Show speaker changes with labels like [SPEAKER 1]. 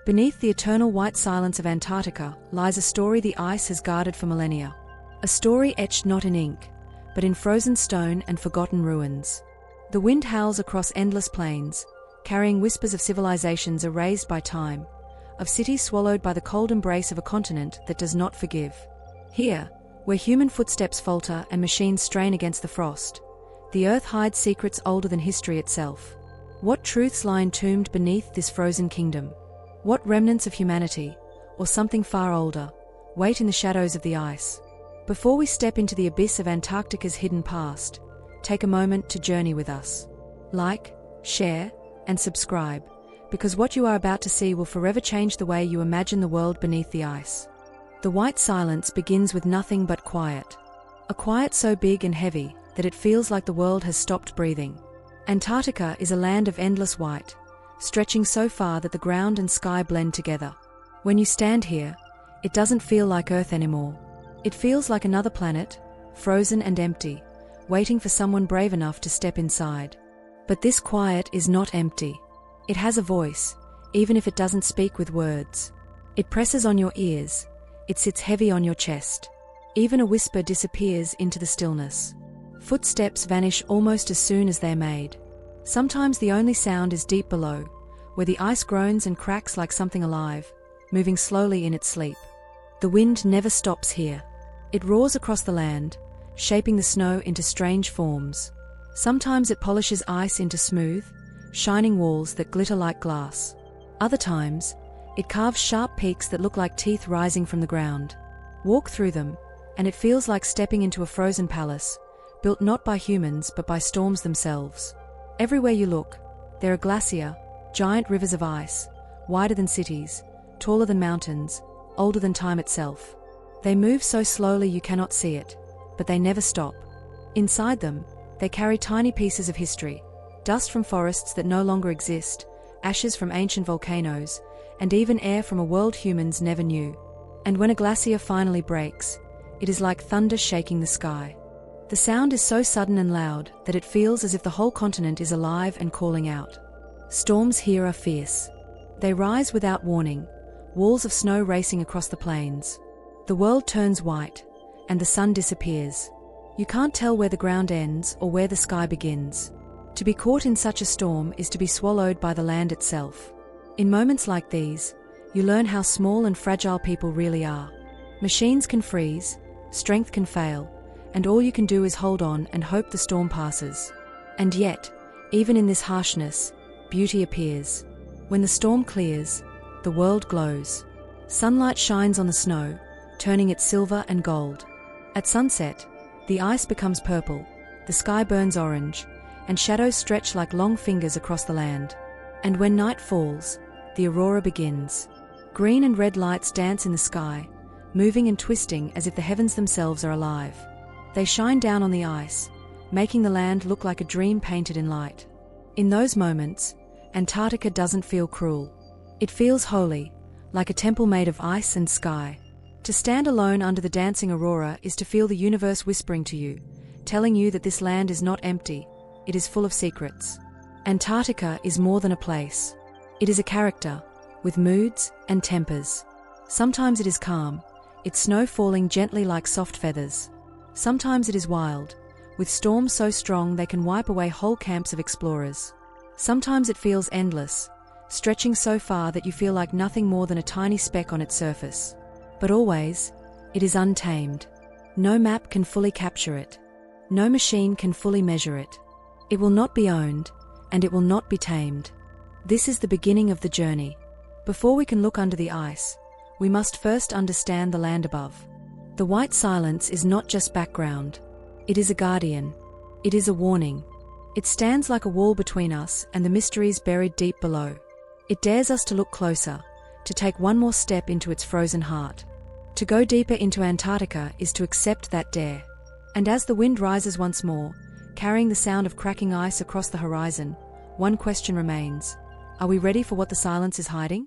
[SPEAKER 1] Beneath the eternal white silence of Antarctica lies a story the ice has guarded for millennia. A story etched not in ink, but in frozen stone and forgotten ruins. The wind howls across endless plains, carrying whispers of civilizations erased by time, of cities swallowed by the cold embrace of a continent that does not forgive. Here, where human footsteps falter and machines strain against the frost, the earth hides secrets older than history itself. What truths lie entombed beneath this frozen kingdom? What remnants of humanity, or something far older, wait in the shadows of the ice? Before we step into the abyss of Antarctica's hidden past, take a moment to journey with us. Like, share, and subscribe, because what you are about to see will forever change the way you imagine the world beneath the ice. The white silence begins with nothing but quiet. A quiet so big and heavy that it feels like the world has stopped breathing. Antarctica is a land of endless white, stretching so far that the ground and sky blend together. When you stand here, it doesn't feel like Earth anymore. It feels like another planet, frozen and empty, waiting for someone brave enough to step inside. But this quiet is not empty. It has a voice, even if it doesn't speak with words. It presses on your ears. It sits heavy on your chest. Even a whisper disappears into the stillness. Footsteps vanish almost as soon as they're made. Sometimes the only sound is deep below, where the ice groans and cracks like something alive, moving slowly in its sleep. The wind never stops here. It roars across the land, shaping the snow into strange forms. Sometimes it polishes ice into smooth, shining walls that glitter like glass. Other times, it carves sharp peaks that look like teeth rising from the ground. Walk through them, and it feels like stepping into a frozen palace, built not by humans but by storms themselves. Everywhere you look, there are glaciers, giant rivers of ice, wider than cities, taller than mountains, older than time itself. They move so slowly you cannot see it, but they never stop. Inside them, they carry tiny pieces of history, dust from forests that no longer exist, ashes from ancient volcanoes, and even air from a world humans never knew. And when a glacier finally breaks, it is like thunder shaking the sky. The sound is so sudden and loud that it feels as if the whole continent is alive and calling out. Storms here are fierce. They rise without warning, walls of snow racing across the plains. The world turns white, and the sun disappears. You can't tell where the ground ends or where the sky begins. To be caught in such a storm is to be swallowed by the land itself. In moments like these, you learn how small and fragile people really are. Machines can freeze, strength can fail, and all you can do is hold on and hope the storm passes. And yet, even in this harshness, beauty appears. When the storm clears, the world glows. Sunlight shines on the snow, turning it silver and gold. At sunset, the ice becomes purple, the sky burns orange, and shadows stretch like long fingers across the land. And when night falls, the aurora begins. Green and red lights dance in the sky, moving and twisting as if the heavens themselves are alive. They shine down on the ice, making the land look like a dream painted in light. In those moments, Antarctica doesn't feel cruel. It feels holy, like a temple made of ice and sky. To stand alone under the dancing aurora is to feel the universe whispering to you, telling you that this land is not empty, it is full of secrets. Antarctica is more than a place. It is a character, with moods and tempers. Sometimes it is calm, its snow falling gently like soft feathers. Sometimes it is wild, with storms so strong they can wipe away whole camps of explorers. Sometimes it feels endless, stretching so far that you feel like nothing more than a tiny speck on its surface. But always, it is untamed. No map can fully capture it. No machine can fully measure it. It will not be owned, and it will not be tamed. This is the beginning of the journey. Before we can look under the ice, we must first understand the land above. The white silence is not just background. It is a guardian. It is a warning. It stands like a wall between us and the mysteries buried deep below. It dares us to look closer, to take one more step into its frozen heart. To go deeper into Antarctica is to accept that dare. And as the wind rises once more, carrying the sound of cracking ice across the horizon, one question remains. Are we ready for what the silence is hiding?